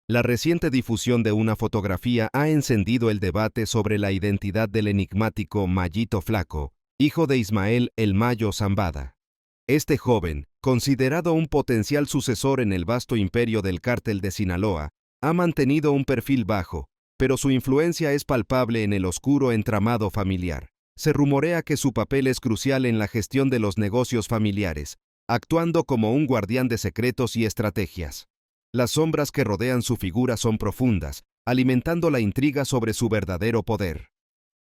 La reciente difusión de una fotografía ha encendido el debate sobre la identidad del enigmático Mayito Flaco, hijo de Ismael El Mayo Zambada. Este joven, considerado un potencial sucesor en el vasto imperio del cártel de Sinaloa, ha mantenido un perfil bajo, pero su influencia es palpable en el oscuro entramado familiar. Se rumorea que su papel es crucial en la gestión de los negocios familiares, actuando como un guardián de secretos y estrategias. Las sombras que rodean su figura son profundas, alimentando la intriga sobre su verdadero poder.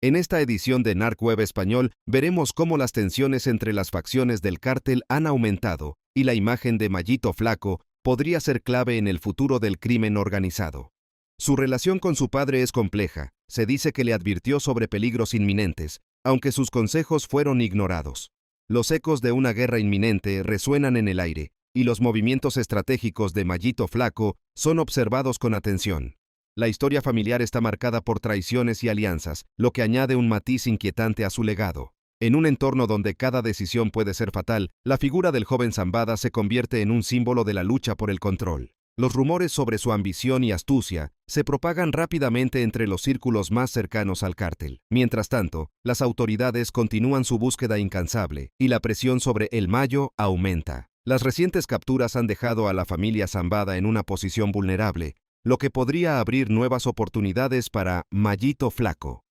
En esta edición de Narc Web Español veremos cómo las tensiones entre las facciones del cártel han aumentado y la imagen de Mayito Flaco podría ser clave en el futuro del crimen organizado. Su relación con su padre es compleja. Se dice que le advirtió sobre peligros inminentes, aunque sus consejos fueron ignorados. Los ecos de una guerra inminente resuenan en el aire, y los movimientos estratégicos de Mayito Flaco son observados con atención. La historia familiar está marcada por traiciones y alianzas, lo que añade un matiz inquietante a su legado. En un entorno donde cada decisión puede ser fatal, la figura del joven Zambada se convierte en un símbolo de la lucha por el control. Los rumores sobre su ambición y astucia se propagan rápidamente entre los círculos más cercanos al cártel. Mientras tanto, las autoridades continúan su búsqueda incansable y la presión sobre El Mayo aumenta. Las recientes capturas han dejado a la familia Zambada en una posición vulnerable, lo que podría abrir nuevas oportunidades para Mayito Flaco.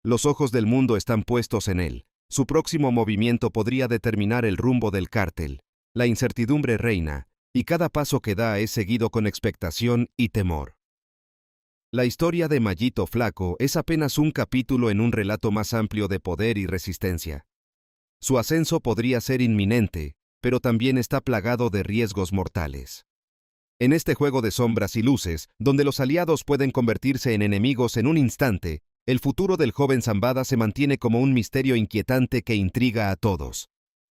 Los ojos del mundo están puestos en él. Su próximo movimiento podría determinar el rumbo del cártel. La incertidumbre reina, y cada paso que da es seguido con expectación y temor. La historia de Mayito Flaco es apenas un capítulo en un relato más amplio de poder y resistencia. Su ascenso podría ser inminente, pero también está plagado de riesgos mortales. En este juego de sombras y luces, donde los aliados pueden convertirse en enemigos en un instante, el futuro del joven Zambada se mantiene como un misterio inquietante que intriga a todos.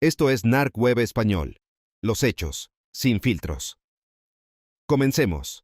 Esto es Narc Web Español. Los hechos, sin filtros. Comencemos.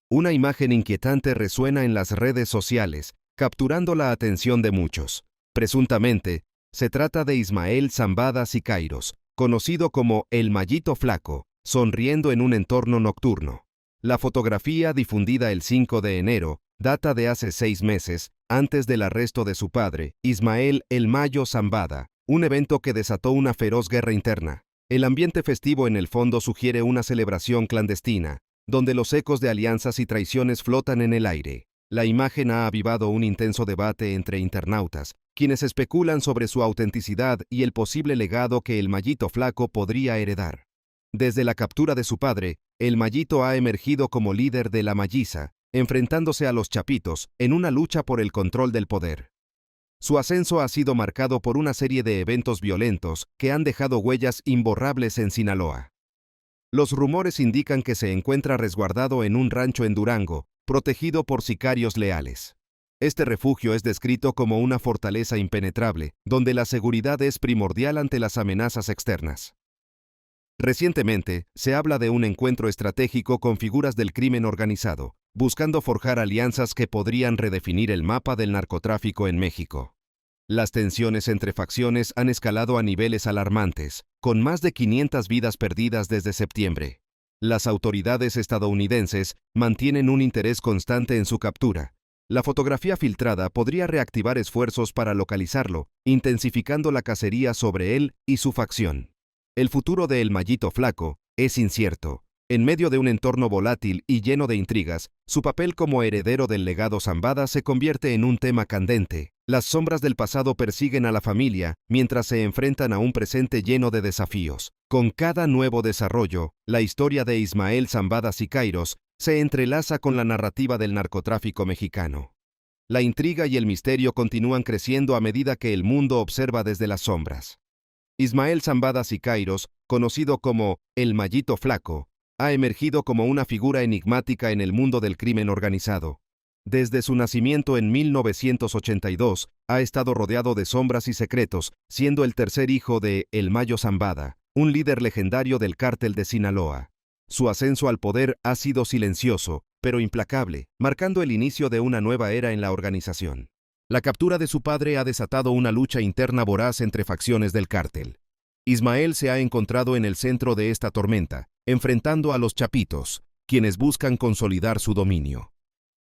Una imagen inquietante resuena en las redes sociales, capturando la atención de muchos. Presuntamente, se trata de Ismael Zambada Siqueiros, conocido como El Mayito Flaco, sonriendo en un entorno nocturno. La fotografía, difundida el 5 de enero, data de hace 6 meses, antes del arresto de su padre, Ismael El Mayo Zambada, un evento que desató una feroz guerra interna. El ambiente festivo en el fondo sugiere una celebración clandestina, donde los ecos de alianzas y traiciones flotan en el aire. La imagen ha avivado un intenso debate entre internautas, quienes especulan sobre su autenticidad y el posible legado que el Mayito Flaco podría heredar. Desde la captura de su padre, el Mayito ha emergido como líder de la Mayiza, enfrentándose a los Chapitos en una lucha por el control del poder. Su ascenso ha sido marcado por una serie de eventos violentos que han dejado huellas imborrables en Sinaloa. Los rumores indican que se encuentra resguardado en un rancho en Durango, protegido por sicarios leales. Este refugio es descrito como una fortaleza impenetrable, donde la seguridad es primordial ante las amenazas externas. Recientemente, se habla de un encuentro estratégico con figuras del crimen organizado, buscando forjar alianzas que podrían redefinir el mapa del narcotráfico en México. Las tensiones entre facciones han escalado a niveles alarmantes, con más de 500 vidas perdidas desde septiembre. Las autoridades estadounidenses mantienen un interés constante en su captura. La fotografía filtrada podría reactivar esfuerzos para localizarlo, intensificando la cacería sobre él y su facción. El futuro de El Mayito Flaco es incierto. En medio de un entorno volátil y lleno de intrigas, su papel como heredero del legado Zambada se convierte en un tema candente. Las sombras del pasado persiguen a la familia mientras se enfrentan a un presente lleno de desafíos. Con cada nuevo desarrollo, la historia de Ismael Zambada Siqueiros se entrelaza con la narrativa del narcotráfico mexicano. La intriga y el misterio continúan creciendo a medida que el mundo observa desde las sombras. Ismael Zambada Siqueiros, conocido como El Mayito Flaco, ha emergido como una figura enigmática en el mundo del crimen organizado. Desde su nacimiento en 1982, ha estado rodeado de sombras y secretos, siendo el tercer hijo de El Mayo Zambada, un líder legendario del cártel de Sinaloa. Su ascenso al poder ha sido silencioso, pero implacable, marcando el inicio de una nueva era en la organización. La captura de su padre ha desatado una lucha interna voraz entre facciones del cártel. Ismael se ha encontrado en el centro de esta tormenta, enfrentando a los Chapitos, quienes buscan consolidar su dominio.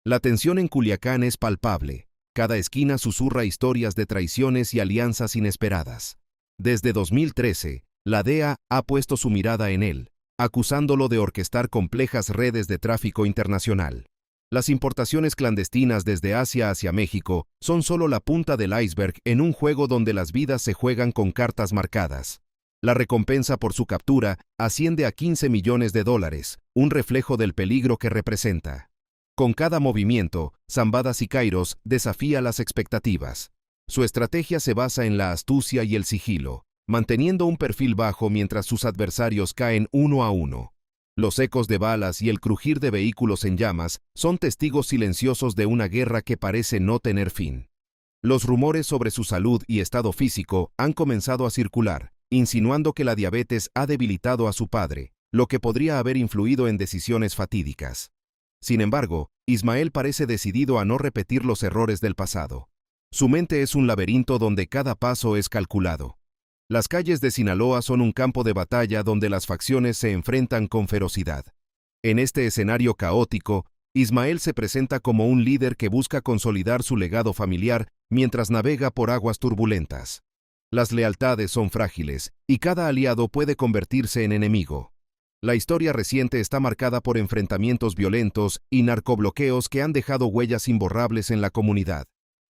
La tensión en Culiacán es palpable. Cada esquina susurra historias de traiciones y alianzas inesperadas. Desde 2013, la DEA ha puesto su mirada en él, acusándolo de orquestar complejas redes de tráfico internacional. Las importaciones clandestinas desde Asia hacia México son solo la punta del iceberg en un juego donde las vidas se juegan con cartas marcadas. La recompensa por su captura asciende a $15 millones, un reflejo del peligro que representa. Con cada movimiento, Zambada Siqueiros desafía las expectativas. Su estrategia se basa en la astucia y el sigilo, manteniendo un perfil bajo mientras sus adversarios caen uno a uno. Los ecos de balas y el crujir de vehículos en llamas son testigos silenciosos de una guerra que parece no tener fin. Los rumores sobre su salud y estado físico han comenzado a circular, insinuando que la diabetes ha debilitado a su padre, lo que podría haber influido en decisiones fatídicas. Sin embargo, Ismael parece decidido a no repetir los errores del pasado. Su mente es un laberinto donde cada paso es calculado. Las calles de Sinaloa son un campo de batalla donde las facciones se enfrentan con ferocidad. En este escenario caótico, Ismael se presenta como un líder que busca consolidar su legado familiar mientras navega por aguas turbulentas. Las lealtades son frágiles, y cada aliado puede convertirse en enemigo. La historia reciente está marcada por enfrentamientos violentos y narcobloqueos que han dejado huellas imborrables en la comunidad.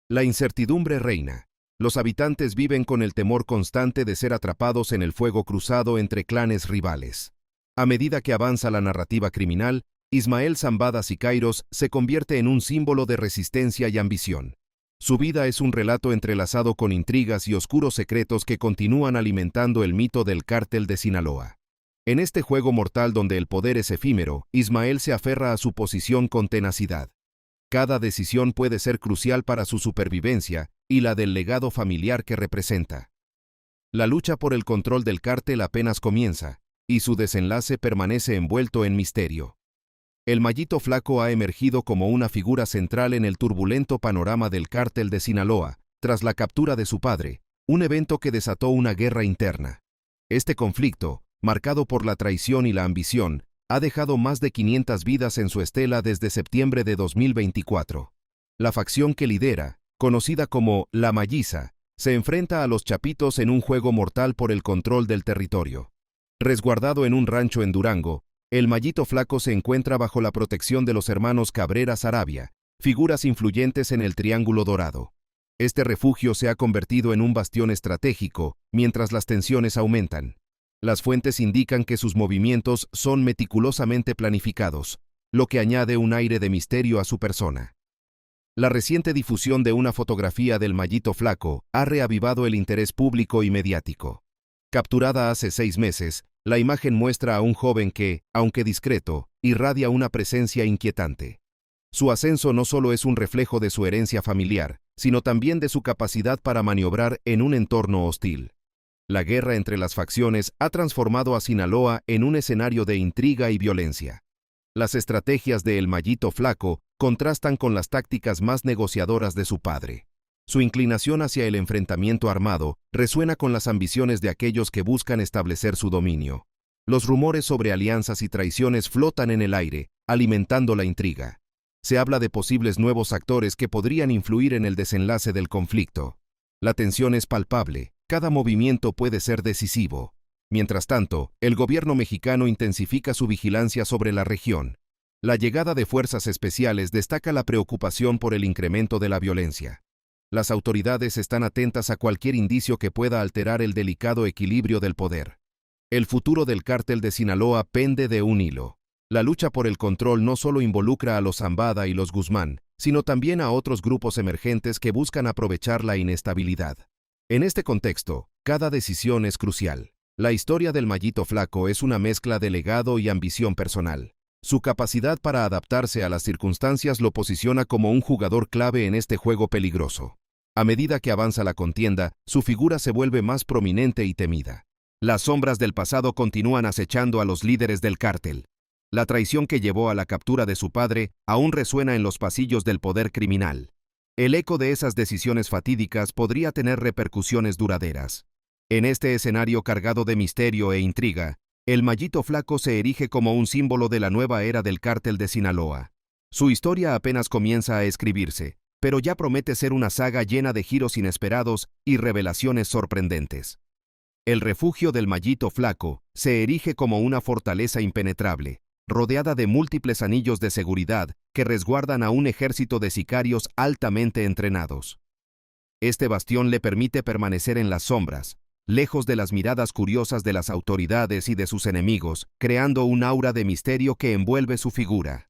La incertidumbre reina. Los habitantes viven con el temor constante de ser atrapados en el fuego cruzado entre clanes rivales. A medida que avanza la narrativa criminal, Ismael Zambada Siqueiros se convierte en un símbolo de resistencia y ambición. Su vida es un relato entrelazado con intrigas y oscuros secretos que continúan alimentando el mito del cártel de Sinaloa. En este juego mortal donde el poder es efímero, Ismael se aferra a su posición con tenacidad. Cada decisión puede ser crucial para su supervivencia y la del legado familiar que representa. La lucha por el control del cártel apenas comienza, y su desenlace permanece envuelto en misterio. El Mallito Flaco ha emergido como una figura central en el turbulento panorama del cártel de Sinaloa, tras la captura de su padre, un evento que desató una guerra interna. Este conflicto, marcado por la traición y la ambición, ha dejado más de 500 vidas en su estela desde septiembre de 2024. La facción que lidera, conocida como La Malliza, se enfrenta a los Chapitos en un juego mortal por el control del territorio. Resguardado en un rancho en Durango, el Mallito Flaco se encuentra bajo la protección de los hermanos Cabrera Saravia, figuras influyentes en el Triángulo Dorado. Este refugio se ha convertido en un bastión estratégico mientras las tensiones aumentan. Las fuentes indican que sus movimientos son meticulosamente planificados, lo que añade un aire de misterio a su persona. La reciente difusión de una fotografía del Mallito Flaco ha reavivado el interés público y mediático. Capturada hace 6 meses, la imagen muestra a un joven que, aunque discreto, irradia una presencia inquietante. Su ascenso no solo es un reflejo de su herencia familiar, sino también de su capacidad para maniobrar en un entorno hostil. La guerra entre las facciones ha transformado a Sinaloa en un escenario de intriga y violencia. Las estrategias de El Mallito Flaco contrastan con las tácticas más negociadoras de su padre. Su inclinación hacia el enfrentamiento armado resuena con las ambiciones de aquellos que buscan establecer su dominio. Los rumores sobre alianzas y traiciones flotan en el aire, alimentando la intriga. Se habla de posibles nuevos actores que podrían influir en el desenlace del conflicto. La tensión es palpable, cada movimiento puede ser decisivo. Mientras tanto, el gobierno mexicano intensifica su vigilancia sobre la región. La llegada de fuerzas especiales destaca la preocupación por el incremento de la violencia. Las autoridades están atentas a cualquier indicio que pueda alterar el delicado equilibrio del poder. El futuro del cártel de Sinaloa pende de un hilo. La lucha por el control no solo involucra a los Zambada y los Guzmán, sino también a otros grupos emergentes que buscan aprovechar la inestabilidad. En este contexto, cada decisión es crucial. La historia del Mallito Flaco es una mezcla de legado y ambición personal. Su capacidad para adaptarse a las circunstancias lo posiciona como un jugador clave en este juego peligroso. A medida que avanza la contienda, su figura se vuelve más prominente y temida. Las sombras del pasado continúan acechando a los líderes del cártel. La traición que llevó a la captura de su padre aún resuena en los pasillos del poder criminal. El eco de esas decisiones fatídicas podría tener repercusiones duraderas. En este escenario cargado de misterio e intriga, El Mallito Flaco se erige como un símbolo de la nueva era del cártel de Sinaloa. Su historia apenas comienza a escribirse, pero ya promete ser una saga llena de giros inesperados y revelaciones sorprendentes. El refugio del Mallito Flaco se erige como una fortaleza impenetrable, rodeada de múltiples anillos de seguridad que resguardan a un ejército de sicarios altamente entrenados. Este bastión le permite permanecer en las sombras, lejos de las miradas curiosas de las autoridades y de sus enemigos, creando un aura de misterio que envuelve su figura.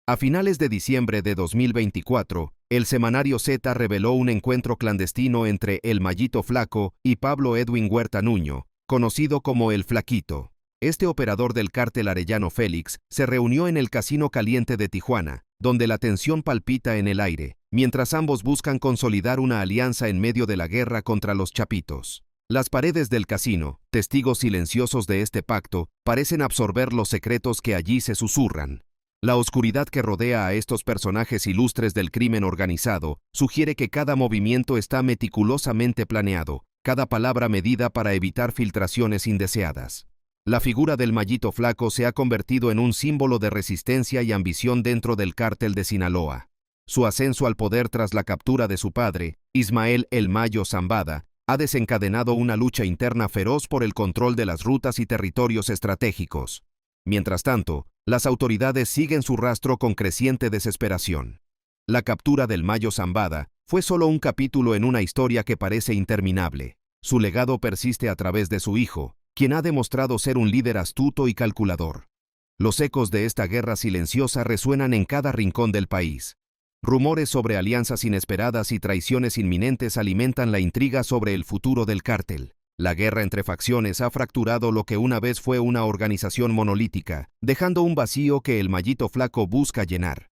A finales de diciembre de 2024, el semanario Z reveló un encuentro clandestino entre el Mallito Flaco y Pablo Edwin Huerta Nuño, conocido como el Flaquito. Este operador del cártel Arellano Félix se reunió en el Casino Caliente de Tijuana, donde la tensión palpita en el aire, mientras ambos buscan consolidar una alianza en medio de la guerra contra los Chapitos. Las paredes del casino, testigos silenciosos de este pacto, parecen absorber los secretos que allí se susurran. La oscuridad que rodea a estos personajes ilustres del crimen organizado sugiere que cada movimiento está meticulosamente planeado, cada palabra medida para evitar filtraciones indeseadas. La figura del Mallito Flaco se ha convertido en un símbolo de resistencia y ambición dentro del cártel de Sinaloa. Su ascenso al poder tras la captura de su padre, Ismael El Mayo Zambada, ha desencadenado una lucha interna feroz por el control de las rutas y territorios estratégicos. Mientras tanto, las autoridades siguen su rastro con creciente desesperación. La captura del Mayo Zambada fue solo un capítulo en una historia que parece interminable. Su legado persiste a través de su hijo, quien ha demostrado ser un líder astuto y calculador. Los ecos de esta guerra silenciosa resuenan en cada rincón del país. Rumores sobre alianzas inesperadas y traiciones inminentes alimentan la intriga sobre el futuro del cártel. La guerra entre facciones ha fracturado lo que una vez fue una organización monolítica, dejando un vacío que el Mallito Flaco busca llenar.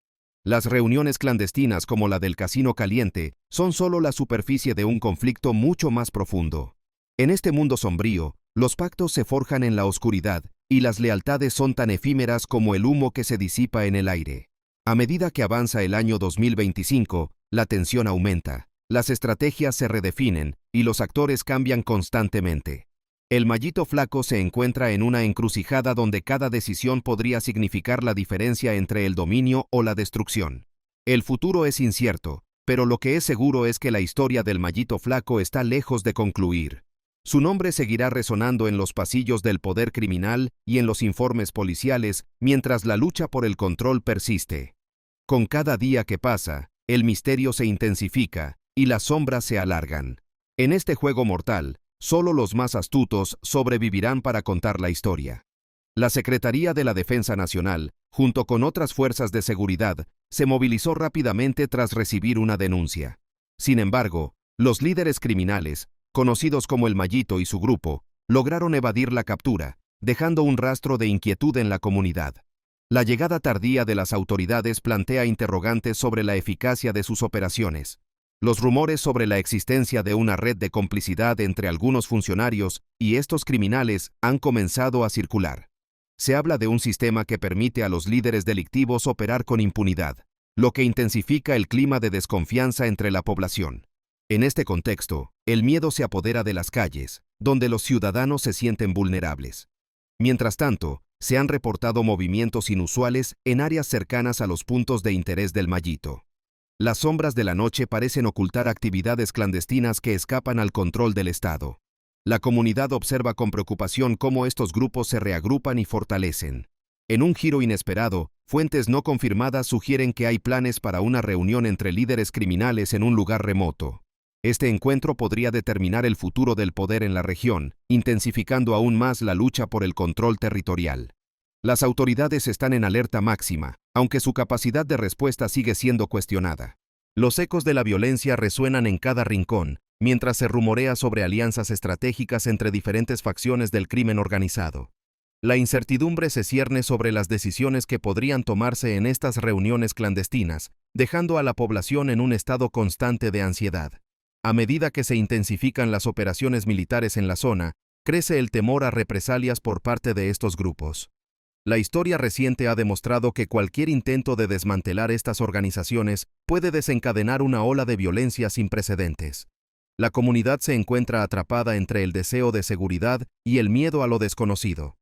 Las reuniones clandestinas como la del Casino Caliente son solo la superficie de un conflicto mucho más profundo. En este mundo sombrío, los pactos se forjan en la oscuridad y las lealtades son tan efímeras como el humo que se disipa en el aire. A medida que avanza el año 2025, la tensión aumenta, las estrategias se redefinen y los actores cambian constantemente. El Mallito Flaco se encuentra en una encrucijada donde cada decisión podría significar la diferencia entre el dominio o la destrucción. El futuro es incierto, pero lo que es seguro es que la historia del Mallito Flaco está lejos de concluir. Su nombre seguirá resonando en los pasillos del poder criminal y en los informes policiales mientras la lucha por el control persiste. Con cada día que pasa, el misterio se intensifica y las sombras se alargan. En este juego mortal, solo los más astutos sobrevivirán para contar la historia. La Secretaría de la Defensa Nacional, junto con otras fuerzas de seguridad, se movilizó rápidamente tras recibir una denuncia. Sin embargo, los líderes criminales, conocidos como el Mallito y su grupo, lograron evadir la captura, dejando un rastro de inquietud en la comunidad. La llegada tardía de las autoridades plantea interrogantes sobre la eficacia de sus operaciones. Los rumores sobre la existencia de una red de complicidad entre algunos funcionarios y estos criminales han comenzado a circular. Se habla de un sistema que permite a los líderes delictivos operar con impunidad, lo que intensifica el clima de desconfianza entre la población. En este contexto, el miedo se apodera de las calles, donde los ciudadanos se sienten vulnerables. Mientras tanto, se han reportado movimientos inusuales en áreas cercanas a los puntos de interés del Mallito. Las sombras de la noche parecen ocultar actividades clandestinas que escapan al control del Estado. La comunidad observa con preocupación cómo estos grupos se reagrupan y fortalecen. En un giro inesperado, fuentes no confirmadas sugieren que hay planes para una reunión entre líderes criminales en un lugar remoto. Este encuentro podría determinar el futuro del poder en la región, intensificando aún más la lucha por el control territorial. Las autoridades están en alerta máxima, aunque su capacidad de respuesta sigue siendo cuestionada. Los ecos de la violencia resuenan en cada rincón, mientras se rumorea sobre alianzas estratégicas entre diferentes facciones del crimen organizado. La incertidumbre se cierne sobre las decisiones que podrían tomarse en estas reuniones clandestinas, dejando a la población en un estado constante de ansiedad. A medida que se intensifican las operaciones militares en la zona, crece el temor a represalias por parte de estos grupos. La historia reciente ha demostrado que cualquier intento de desmantelar estas organizaciones puede desencadenar una ola de violencia sin precedentes. La comunidad se encuentra atrapada entre el deseo de seguridad y el miedo a lo desconocido.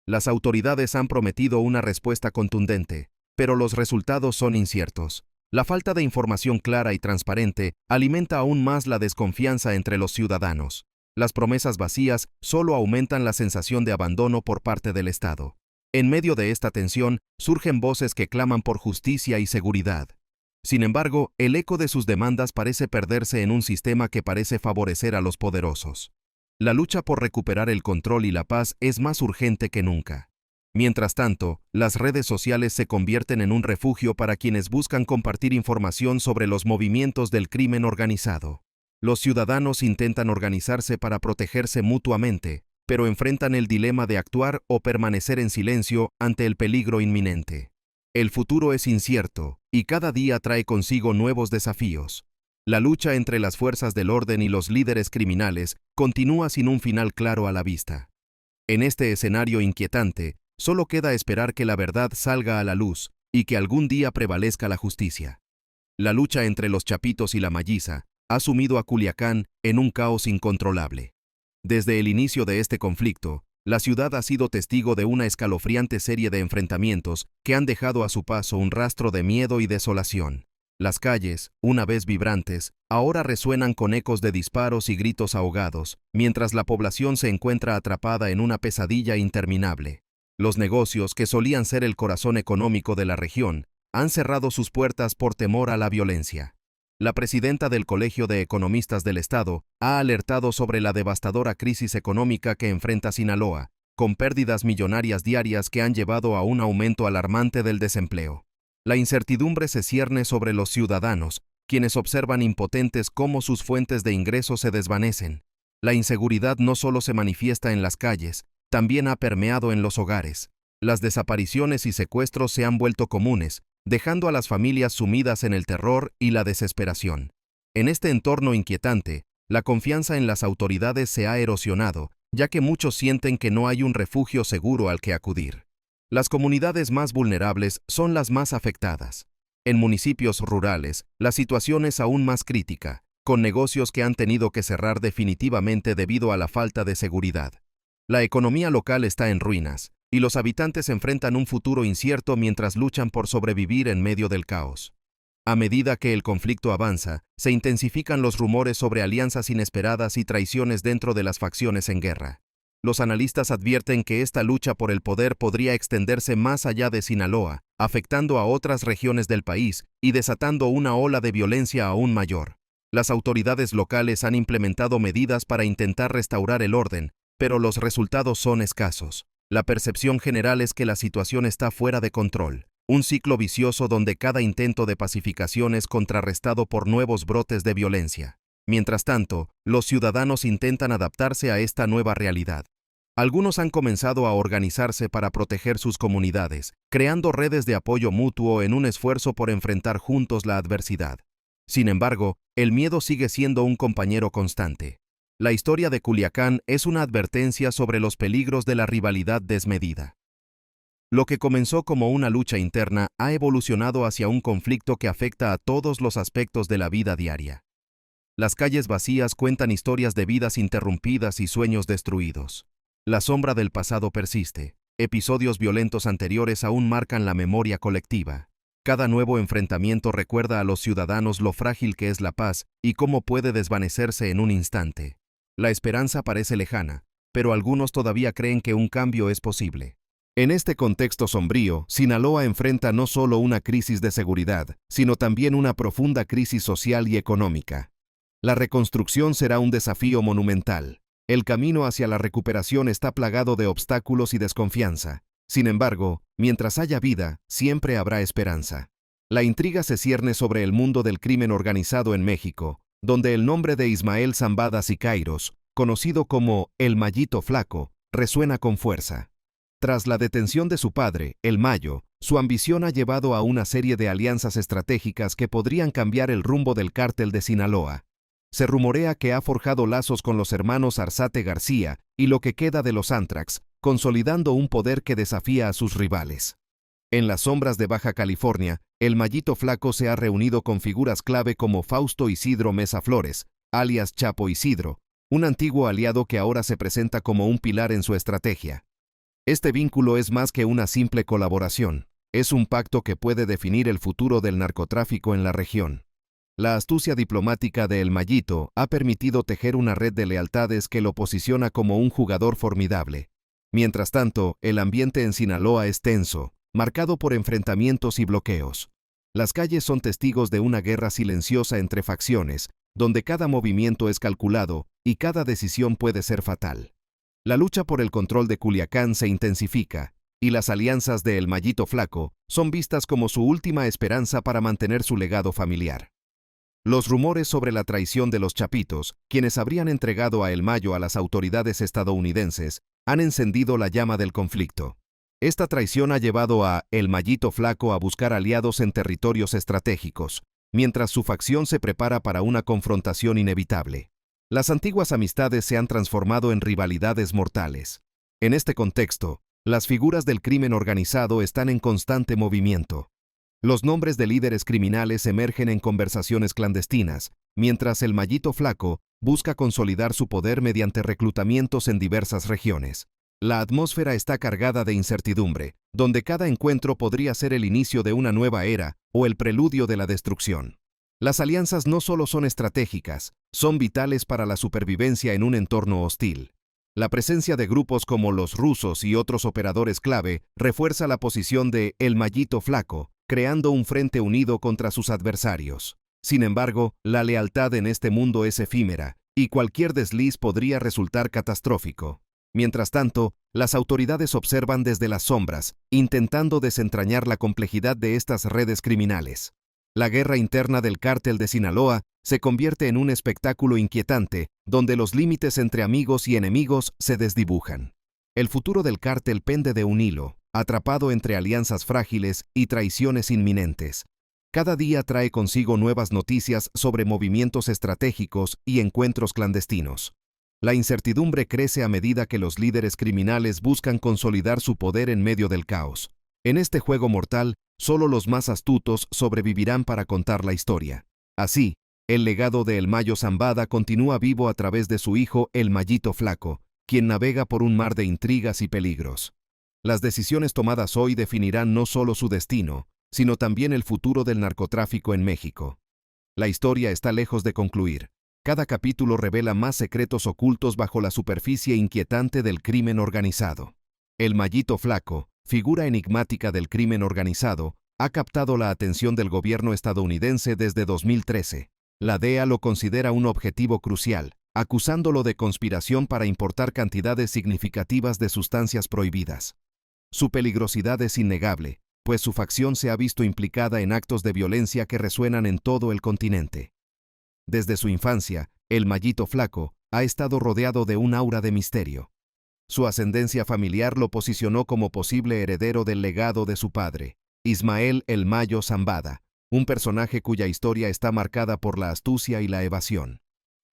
Las autoridades han prometido una respuesta contundente, pero los resultados son inciertos. La falta de información clara y transparente alimenta aún más la desconfianza entre los ciudadanos. Las promesas vacías solo aumentan la sensación de abandono por parte del Estado. En medio de esta tensión, surgen voces que claman por justicia y seguridad. Sin embargo, el eco de sus demandas parece perderse en un sistema que parece favorecer a los poderosos. La lucha por recuperar el control y la paz es más urgente que nunca. Mientras tanto, las redes sociales se convierten en un refugio para quienes buscan compartir información sobre los movimientos del crimen organizado. Los ciudadanos intentan organizarse para protegerse mutuamente, pero enfrentan el dilema de actuar o permanecer en silencio ante el peligro inminente. El futuro es incierto, y cada día trae consigo nuevos desafíos. La lucha entre las fuerzas del orden y los líderes criminales continúa sin un final claro a la vista. En este escenario inquietante, solo queda esperar que la verdad salga a la luz y que algún día prevalezca la justicia. La lucha entre los chapitos y la malliza ha sumido a Culiacán en un caos incontrolable. Desde el inicio de este conflicto, la ciudad ha sido testigo de una escalofriante serie de enfrentamientos que han dejado a su paso un rastro de miedo y desolación. Las calles, una vez vibrantes, ahora resuenan con ecos de disparos y gritos ahogados, mientras la población se encuentra atrapada en una pesadilla interminable. Los negocios, que solían ser el corazón económico de la región, han cerrado sus puertas por temor a la violencia. La presidenta del Colegio de Economistas del Estado ha alertado sobre la devastadora crisis económica que enfrenta Sinaloa, con pérdidas millonarias diarias que han llevado a un aumento alarmante del desempleo. La incertidumbre se cierne sobre los ciudadanos, quienes observan impotentes cómo sus fuentes de ingresos se desvanecen. La inseguridad no solo se manifiesta en las calles, también ha permeado en los hogares. Las desapariciones y secuestros se han vuelto comunes, dejando a las familias sumidas en el terror y la desesperación. En este entorno inquietante, la confianza en las autoridades se ha erosionado, ya que muchos sienten que no hay un refugio seguro al que acudir. Las comunidades más vulnerables son las más afectadas. En municipios rurales, la situación es aún más crítica, con negocios que han tenido que cerrar definitivamente debido a la falta de seguridad. La economía local está en ruinas, y los habitantes enfrentan un futuro incierto mientras luchan por sobrevivir en medio del caos. A medida que el conflicto avanza, se intensifican los rumores sobre alianzas inesperadas y traiciones dentro de las facciones en guerra. Los analistas advierten que esta lucha por el poder podría extenderse más allá de Sinaloa, afectando a otras regiones del país y desatando una ola de violencia aún mayor. Las autoridades locales han implementado medidas para intentar restaurar el orden, pero los resultados son escasos. La percepción general es que la situación está fuera de control, un ciclo vicioso donde cada intento de pacificación es contrarrestado por nuevos brotes de violencia. Mientras tanto, los ciudadanos intentan adaptarse a esta nueva realidad. Algunos han comenzado a organizarse para proteger sus comunidades, creando redes de apoyo mutuo en un esfuerzo por enfrentar juntos la adversidad. Sin embargo, el miedo sigue siendo un compañero constante. La historia de Culiacán es una advertencia sobre los peligros de la rivalidad desmedida. Lo que comenzó como una lucha interna ha evolucionado hacia un conflicto que afecta a todos los aspectos de la vida diaria. Las calles vacías cuentan historias de vidas interrumpidas y sueños destruidos. La sombra del pasado persiste. Episodios violentos anteriores aún marcan la memoria colectiva. Cada nuevo enfrentamiento recuerda a los ciudadanos lo frágil que es la paz y cómo puede desvanecerse en un instante. La esperanza parece lejana, pero algunos todavía creen que un cambio es posible. En este contexto sombrío, Sinaloa enfrenta no solo una crisis de seguridad, sino también una profunda crisis social y económica. La reconstrucción será un desafío monumental. El camino hacia la recuperación está plagado de obstáculos y desconfianza. Sin embargo, mientras haya vida, siempre habrá esperanza. La intriga se cierne sobre el mundo del crimen organizado en México, donde el nombre de Ismael Zambada Siqueiros, conocido como el Mallito Flaco, resuena con fuerza. Tras la detención de su padre, el Mayo, su ambición ha llevado a una serie de alianzas estratégicas que podrían cambiar el rumbo del cártel de Sinaloa. Se rumorea que ha forjado lazos con los hermanos Arzate García y lo que queda de los Antrax, consolidando un poder que desafía a sus rivales. En las sombras de Baja California, el Mallito Flaco se ha reunido con figuras clave como Fausto Isidro Mesa Flores, alias Chapo Isidro, un antiguo aliado que ahora se presenta como un pilar en su estrategia. Este vínculo es más que una simple colaboración, es un pacto que puede definir el futuro del narcotráfico en la región. La astucia diplomática de El Mayito ha permitido tejer una red de lealtades que lo posiciona como un jugador formidable. Mientras tanto, el ambiente en Sinaloa es tenso, marcado por enfrentamientos y bloqueos. Las calles son testigos de una guerra silenciosa entre facciones, donde cada movimiento es calculado y cada decisión puede ser fatal. La lucha por el control de Culiacán se intensifica, y las alianzas de El Mayito Flaco son vistas como su última esperanza para mantener su legado familiar. Los rumores sobre la traición de los Chapitos, quienes habrían entregado a El Mayo a las autoridades estadounidenses, han encendido la llama del conflicto. Esta traición ha llevado a El Mayito Flaco a buscar aliados en territorios estratégicos, mientras su facción se prepara para una confrontación inevitable. Las antiguas amistades se han transformado en rivalidades mortales. En este contexto, las figuras del crimen organizado están en constante movimiento. Los nombres de líderes criminales emergen en conversaciones clandestinas, mientras El Mayito Flaco busca consolidar su poder mediante reclutamientos en diversas regiones. La atmósfera está cargada de incertidumbre, donde cada encuentro podría ser el inicio de una nueva era o el preludio de la destrucción. Las alianzas no solo son estratégicas, son vitales para la supervivencia en un entorno hostil. La presencia de grupos como los rusos y otros operadores clave refuerza la posición de El Mayito Flaco, creando un frente unido contra sus adversarios. Sin embargo, la lealtad en este mundo es efímera, y cualquier desliz podría resultar catastrófico. Mientras tanto, las autoridades observan desde las sombras, intentando desentrañar la complejidad de estas redes criminales. La guerra interna del cártel de Sinaloa se convierte en un espectáculo inquietante, donde los límites entre amigos y enemigos se desdibujan. El futuro del cártel pende de un hilo, atrapado entre alianzas frágiles y traiciones inminentes. Cada día trae consigo nuevas noticias sobre movimientos estratégicos y encuentros clandestinos. La incertidumbre crece a medida que los líderes criminales buscan consolidar su poder en medio del caos. En este juego mortal, solo los más astutos sobrevivirán para contar la historia. Así, el legado de El Mayo Zambada continúa vivo a través de su hijo El Mayito Flaco, quien navega por un mar de intrigas y peligros. Las decisiones tomadas hoy definirán no solo su destino, sino también el futuro del narcotráfico en México. La historia está lejos de concluir. Cada capítulo revela más secretos ocultos bajo la superficie inquietante del crimen organizado. El Mayito Flaco, figura enigmática del crimen organizado, ha captado la atención del gobierno estadounidense desde 2013. La DEA lo considera un objetivo crucial, acusándolo de conspiración para importar cantidades significativas de sustancias prohibidas. Su peligrosidad es innegable, pues su facción se ha visto implicada en actos de violencia que resuenan en todo el continente. Desde su infancia, El Mayito Flaco ha estado rodeado de un aura de misterio. Su ascendencia familiar lo posicionó como posible heredero del legado de su padre, Ismael El Mayo Zambada, un personaje cuya historia está marcada por la astucia y la evasión.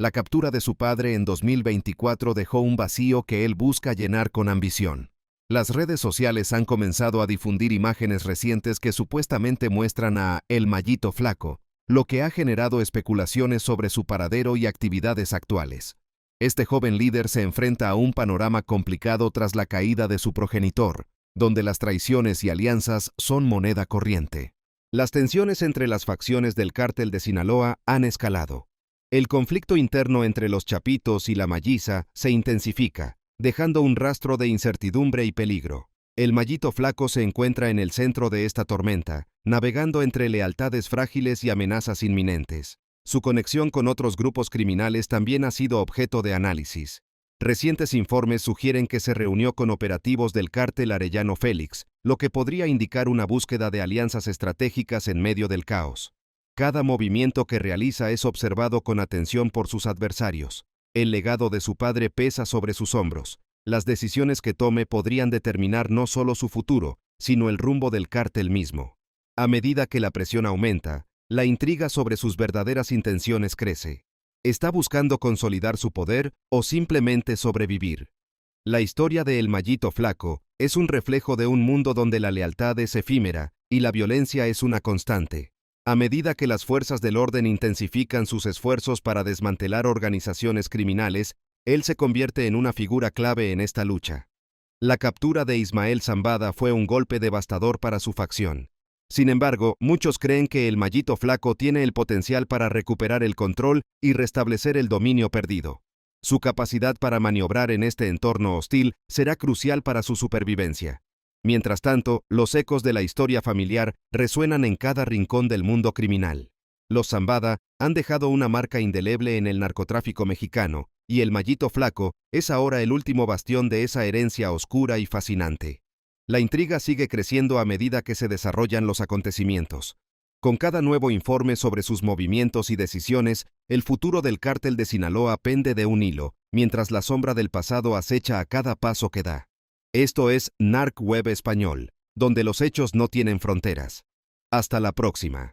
La captura de su padre en 2024 dejó un vacío que él busca llenar con ambición. Las redes sociales han comenzado a difundir imágenes recientes que supuestamente muestran a El Mayito Flaco, lo que ha generado especulaciones sobre su paradero y actividades actuales. Este joven líder se enfrenta a un panorama complicado tras la caída de su progenitor, donde las traiciones y alianzas son moneda corriente. Las tensiones entre las facciones del cártel de Sinaloa han escalado. El conflicto interno entre los Chapitos y la Malliza se intensifica, dejando un rastro de incertidumbre y peligro. El Mayito Flaco se encuentra en el centro de esta tormenta, navegando entre lealtades frágiles y amenazas inminentes. Su conexión con otros grupos criminales también ha sido objeto de análisis. Recientes informes sugieren que se reunió con operativos del cártel Arellano Félix, lo que podría indicar una búsqueda de alianzas estratégicas en medio del caos. Cada movimiento que realiza es observado con atención por sus adversarios. El legado de su padre pesa sobre sus hombros. Las decisiones que tome podrían determinar no solo su futuro, sino el rumbo del cártel mismo. A medida que la presión aumenta, la intriga sobre sus verdaderas intenciones crece. ¿Está buscando consolidar su poder o simplemente sobrevivir? La historia de El Mayito Flaco es un reflejo de un mundo donde la lealtad es efímera y la violencia es una constante. A medida que las fuerzas del orden intensifican sus esfuerzos para desmantelar organizaciones criminales, él se convierte en una figura clave en esta lucha. La captura de Ismael Zambada fue un golpe devastador para su facción. Sin embargo, muchos creen que el Mallito Flaco tiene el potencial para recuperar el control y restablecer el dominio perdido. Su capacidad para maniobrar en este entorno hostil será crucial para su supervivencia. Mientras tanto, los ecos de la historia familiar resuenan en cada rincón del mundo criminal. Los Zambada han dejado una marca indeleble en el narcotráfico mexicano, y el Mallito Flaco es ahora el último bastión de esa herencia oscura y fascinante. La intriga sigue creciendo a medida que se desarrollan los acontecimientos. Con cada nuevo informe sobre sus movimientos y decisiones, el futuro del cártel de Sinaloa pende de un hilo, mientras la sombra del pasado acecha a cada paso que da. Esto es Narc Web Español, donde los hechos no tienen fronteras. Hasta la próxima.